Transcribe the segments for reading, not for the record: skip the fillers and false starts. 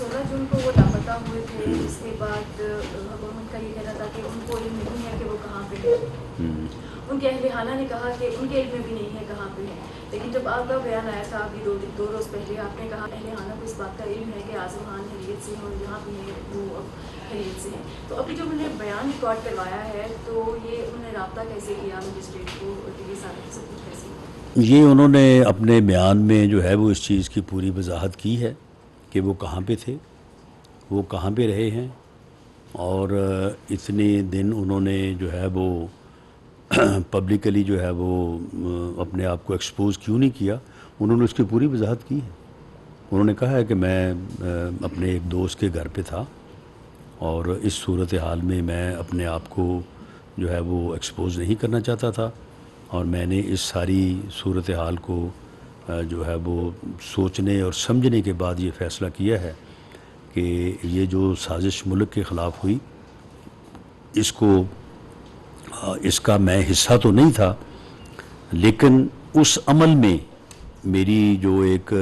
16 جون کو وہ لاپتہ ہوئے تھے، اس کے بعد گورنمنٹ کا یہ کہنا تھا کہ ان کو علم نہیں ہے کہ وہ کہاں پہ ہے. ان کے اہل خانہ نے کہا کہ ان کے علم میں بھی نہیں ہے کہاں پہ ہے. لیکن جب آپ کا بیان آیا تھا ابھی دو روز پہلے، آپ نے کہا اہل خانہ کو اس بات کا علم ہے کہ اعظم خان خیریت سے ہیں اور جہاں بھی ہیں وہ اب خیریت سے ہیں. تو ابھی جب انہوں نے بیان ریکارڈ کروایا ہے تو یہ انہوں نے رابطہ کیسے کیا مجسٹریٹ کو اور ٹی وی ساتھ سب کچھ کیسے؟ یہ انہوں نے اپنے بیان میں جو ہے وہ اس چیز کی پوری وضاحت کی ہے کہ وہ کہاں پہ تھے، وہ کہاں پہ رہے ہیں، اور اتنے دن انہوں نے جو ہے وہ پبلکلی جو ہے وہ اپنے آپ کو ایکسپوز کیوں نہیں کیا. انہوں نے اس کی پوری وضاحت کی ہے. انہوں نے کہا ہے کہ میں اپنے ایک دوست کے گھر پہ تھا اور اس صورتحال میں اپنے آپ کو جو ہے وہ ایکسپوز نہیں کرنا چاہتا تھا، اور میں نے اس ساری صورتحال کو جو ہے وہ سوچنے اور سمجھنے کے بعد یہ فیصلہ کیا ہے کہ یہ جو سازش ملک کے خلاف ہوئی اس کا میں حصہ تو نہیں تھا، لیکن اس عمل میں میری جو ایک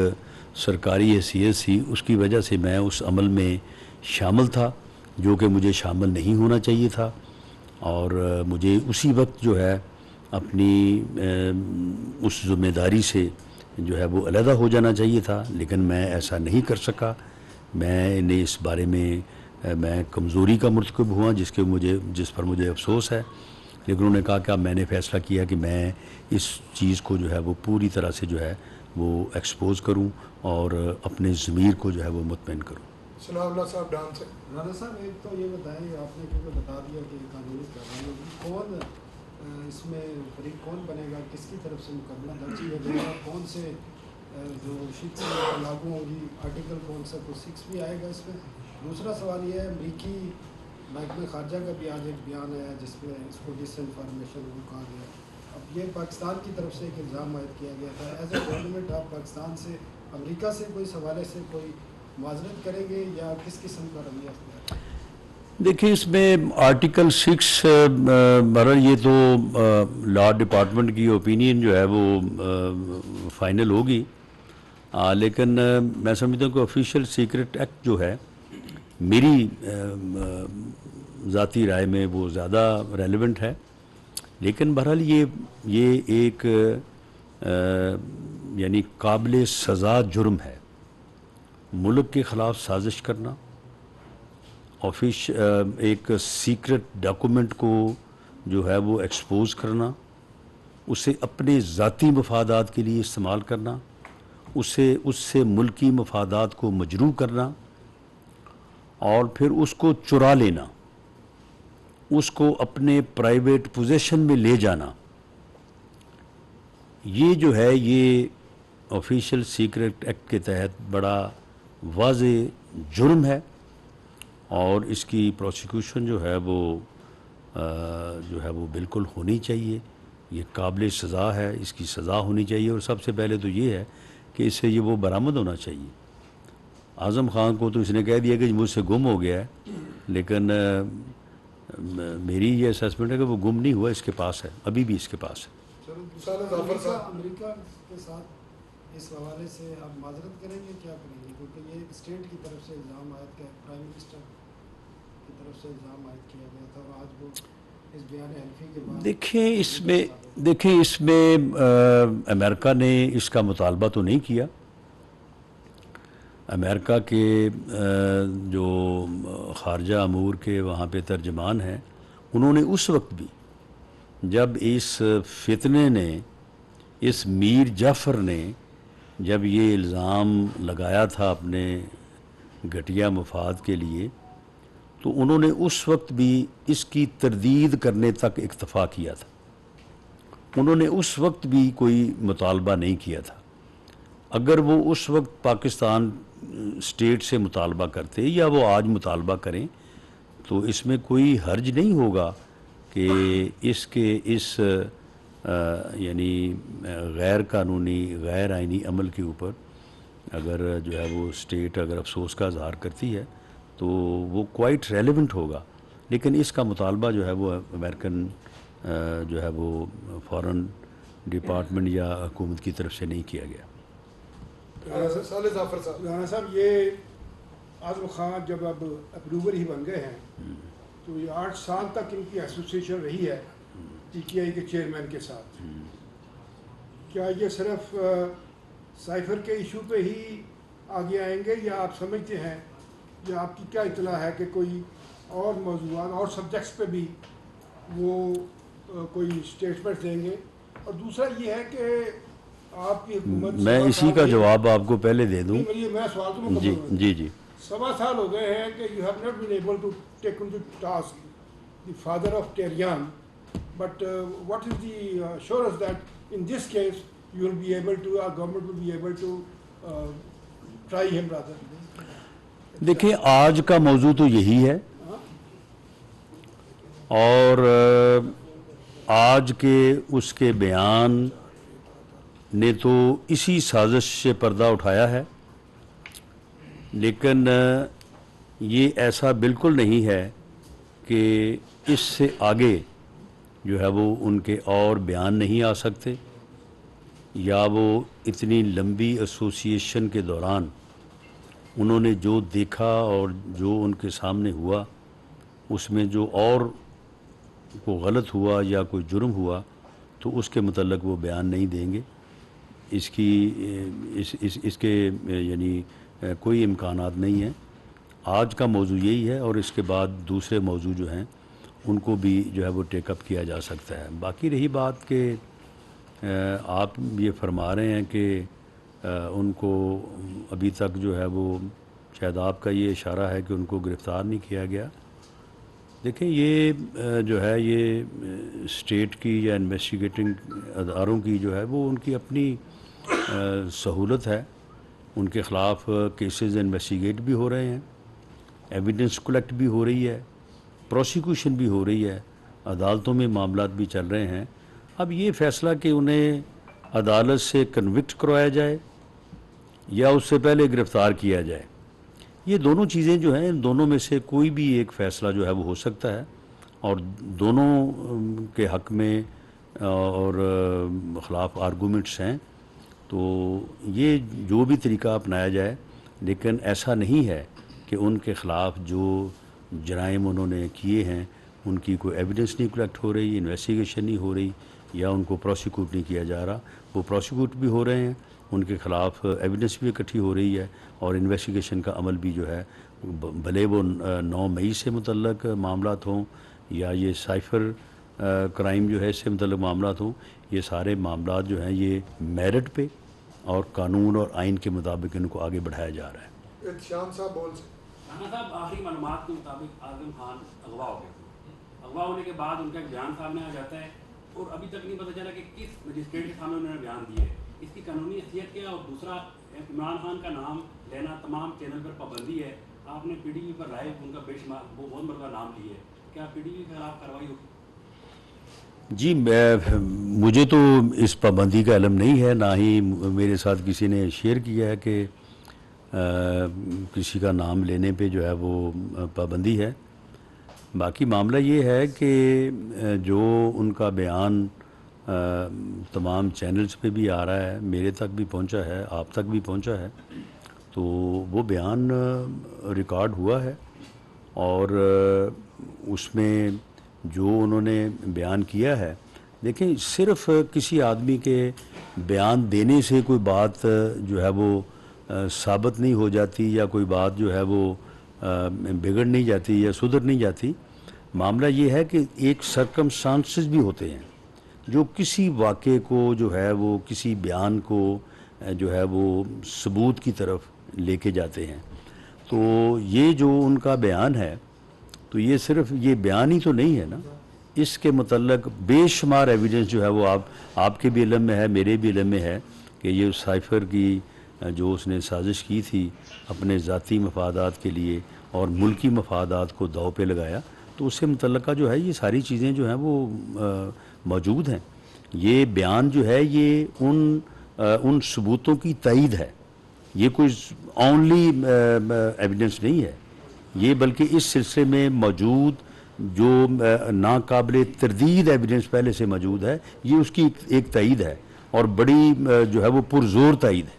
سرکاری حیثیت تھی اس کی وجہ سے میں اس عمل میں شامل تھا جو کہ مجھے شامل نہیں ہونا چاہیے تھا، اور مجھے اسی وقت جو ہے اپنی اس ذمہ داری سے جو ہے وہ علیحدہ ہو جانا چاہیے تھا، لیکن میں ایسا نہیں کر سکا. میں نے اس بارے میں کمزوری کا مرتکب ہوا جس پر مجھے افسوس ہے. لیکن انہوں نے کہا کہ اب میں نے فیصلہ کیا کہ میں اس چیز کو جو ہے وہ پوری طرح سے جو ہے وہ ایکسپوز کروں اور اپنے ضمیر کو جو ہے وہ مطمئن کروں. ثناء اللہ صاحب ڈان سے. رانا صاحب ایک تو یہ بتائیں، آپ نے کیونکہ بتا دیا کہ قانونی کارروائی کون اس میں فریق کون بنے گا، کس کی طرف سے مقدمہ درج کیا جائے گا، کون سے جو شکل لاگو ہوگی، آرٹیکل کون سا، کوئی 6 بھی آئے گا اس میں. دوسرا سوال یہ ہے، امریکی محکمہ خارجہ کا بھی آج ایک بیان آیا جس میں اس کو ڈس انفارمیشن وہ کہا گیا. اب یہ پاکستان کی طرف سے ایک الزام عائد کیا گیا تھا. ایز اے گورنمنٹ آپ پاکستان سے امریکہ سے کوئی حوالے سے کوئی معذرت کریں گے یا کس قسم کا رویہ اختیار؟ دیکھیں اس میں آرٹیکل 6 بہرحال یہ تو لا ڈپارٹمنٹ کی اوپینین جو ہے وہ فائنل ہوگی، لیکن میں سمجھتا ہوں کہ آفیشیل سیکرٹ ایکٹ جو ہے میری ذاتی رائے میں وہ زیادہ ریلیونٹ ہے. لیکن بہرحال یہ ایک یعنی قابل سزا جرم ہے ملک کے خلاف سازش کرنا، ایک سیکرٹ ڈاکومنٹ کو جو ہے وہ ایکسپوز کرنا، اسے اپنے ذاتی مفادات کے لیے استعمال کرنا، اس سے ملکی مفادات کو مجروح کرنا، اور پھر اس کو چرا لینا، اس کو اپنے پرائیویٹ پوزیشن میں لے جانا. یہ جو ہے یہ آفیشیل سیکرٹ ایکٹ کے تحت بڑا واضح جرم ہے، اور اس کی پروسیکیوشن جو ہے وہ بالکل ہونی چاہیے. یہ قابل سزا ہے، اس کی سزا ہونی چاہیے. اور سب سے پہلے تو یہ ہے کہ اس سے یہ وہ برآمد ہونا چاہیے. اعظم خان کو تو اس نے کہہ دیا کہ مجھ سے گم ہو گیا ہے، لیکن میری یہ اسیسمنٹ ہے کہ وہ گم نہیں ہوا، اس کے پاس ہے، ابھی بھی اس کے پاس ہے. امریکہ کے ساتھ اس حوالے سے آپ معذرت کریں گے، کیا کریں گے؟ کیونکہ یہ اسٹیٹ کی طرف سے الزام عائد کیا، پرائم منسٹر کی طرف سے الزام عائد کیا گیا تھا، اور آج وہ اس بیان حلفی کے بعد دیکھیں اس میں امریکہ نے اس کا مطالبہ تو نہیں کیا. امریکہ کے جو خارجہ امور کے وہاں پہ ترجمان ہیں، انہوں نے اس وقت بھی جب اس فتنے نے، اس میر جعفر نے جب یہ الزام لگایا تھا اپنے گھٹیا مفاد کے لیے، تو انہوں نے اس وقت بھی اس کی تردید کرنے تک اکتفا کیا تھا. انہوں نے اس وقت بھی کوئی مطالبہ نہیں کیا تھا. اگر وہ اس وقت پاکستان اسٹیٹ سے مطالبہ کرتے یا وہ آج مطالبہ کریں تو اس میں کوئی حرج نہیں ہوگا کہ اس یعنی غیر قانونی غیر آئینی عمل کے اوپر اگر جو ہے وہ اسٹیٹ اگر افسوس کا اظہار کرتی ہے تو وہ کوائٹ ریلیونٹ ہوگا. لیکن اس کا مطالبہ جو ہے وہ امریکن جو ہے وہ فارن ڈپارٹمنٹ یا حکومت کی طرف سے نہیں کیا گیا. صالح ظفر صاحب. رانا صاحب، یہ आज़म खान जब अब अप्रूवर ही बन गए हैं तो ये 8 साल तक इनकी एसोसिएशन रही है PTI के चेयरमैन के साथ। क्या ये सिर्फ साइफर के इशू पे ही आगे आएंगे या आप समझते हैं या आपकी क्या इत्तला है कि कोई और मौज़ूआत और सब्जेक्ट्स पे भी वो कोई स्टेटमेंट देंगे? और दूसरा ये है कि आपकी हुकूमत मैं इसी का जवाब आपको पहले दे दूं। मैं सवाल तो जी जी जी। 7 साल हो गए हैं कि you have not been able to take on the task the father of टेरियान, but what is the assurance that in this case you will be able to, our government will be able to try him rather? देखिए, आज का मौजू तो यही है और आज के उसके बयान ने तो इसी साजिश से पर्दा उठाया है, लेकिन ये ऐसा बिल्कुल नहीं है कि इससे आगे जो है वो उनके और बयान नहीं आ सकते, या वो इतनी लंबी एसोसिएशन के दौरान उन्होंने जो देखा और जो उनके सामने हुआ उसमें जो और को गलत हुआ या कोई जुर्म हुआ तो उसके मुतल्लक वो बयान नहीं देंगे। इसके यानी कोई इम्कानात नहीं है। आज का मौजू यही है और इसके बाद दूसरे मौजू जो हैं उनको भी जो है वो टेकअप किया जा सकता है। बाकी रही बात कि आप ये फरमा रहे हैं कि उनको अभी तक जो है वो शायद आपका ये इशारा है कि उनको गिरफ़्तार नहीं किया गया। देखें, ये जो है ये स्टेट की या इन्वेस्टिगेटिंग अदारों की जो है वो उनकी अपनी सहूलत है। उनके ख़िलाफ़ केसेस इन्वेस्टिगेट भी हो रहे हैं, एविडेंस कलेक्ट भी हो रही है, प्रोसिक्यूशन भी हो रही है, अदालतों में मामलात भी चल रहे हैं। अब ये फ़ैसला कि उन्हें अदालत से कन्विक्ट करवाया जाए या उससे पहले गिरफ़्तार किया जाए, ये दोनों चीज़ें जो हैं, इन दोनों में से कोई भी एक फ़ैसला जो है वो हो सकता है और दोनों के हक़ में और ख़िलाफ़ आर्गूमेंट्स हैं। तो ये जो भी तरीका अपनाया जाए, लेकिन ऐसा नहीं है कि उनके ख़िलाफ़ जो जराइम उन्होंने किए हैं उनकी कोई एविडेंस नहीं कलेक्ट हो रही, इन्वेस्टिगेशन नहीं हो रही या उनको प्रोसिक्यूट नहीं किया जा रहा। वो प्रोसिक्यूट भी हो रहे हैं, उनके ख़िलाफ़ एविडेंस भी इकट्ठी हो रही है और इन्वेस्टिगेशन का अमल भी जो है, भले वो 9 मई से मुतल्लक मामलात हों या ये साइफ़र क्राइम जो है इससे मुतल्लक मामलात हों, ये सारे मामलात जो हैं ये मेरिट पे और कानून और आइन के मुताबिक इनको आगे बढ़ाया जा रहा है। शान साहब बोल राना साहब, आखिरी मालूमात के मुताबिक आज़म खान अगवा हो गए थे। अगवा होने के बाद उनका एक बयान सामने आ जाता है और अभी तक नहीं पता चला कि किस मजिस्ट्रेट के सामने उन्होंने बयान दिया है। इसकी कानूनी हैसियत क्या है? और दूसरा, इमरान खान का नाम लेना तमाम चैनल पर पाबंदी है। आपने PTV पर लाइव उनका बेशुमार बहुत मरतबा नाम लिया है, क्या PTV के खिलाफ कार्रवाई होगी? जी, मुझे तो इस पाबंदी का इल्म नहीं है, ना ही मेरे साथ किसी ने शेयर किया है कि किसी का नाम लेने पे जो है वो पाबंदी है। बाकी मामला ये है कि जो उनका बयान तमाम चैनल्स पे भी आ रहा है, मेरे तक भी पहुंचा है, आप तक भी पहुंचा है, तो वो बयान रिकॉर्ड हुआ है और उसमें जो उन्होंने बयान किया है, देखें, सिर्फ किसी आदमी के बयान देने से कोई बात जो है वो साबित नहीं हो जाती या कोई बात जो है वो बिगड़ नहीं जाती या सुधर नहीं जाती। मामला ये है कि एक सर्कमस्टांसेस भी होते हैं जो किसी वाक़े को जो है वो किसी बयान को जो है वो सबूत की तरफ लेके जाते हैं। तो ये जो उनका बयान है, तो ये सिर्फ ये बयान ही तो नहीं है ना, इसके मुतल्लक बेशुमार एविडेंस जो है वो आपके भी इल्म में है, मेरे भी इल्म में है कि ये साइफ़र की जो उसने साजिश की थी अपने ज़ाती मफादात के लिए और मुल्की मफादात को दाव पे लगाया, तो उससे मुतल्लका जो है ये सारी चीज़ें जो हैं वो मौजूद हैं। ये बयान जो है ये उन सबूतों की तईद है, ये कोई ओनली एविडेंस नहीं है ये, बल्कि इस सिलसिले में मौजूद जो नाकाबिल तरदीद एविडेंस पहले से मौजूद है, ये उसकी एक तईद है और बड़ी जो है वो पुरजोर तईद है।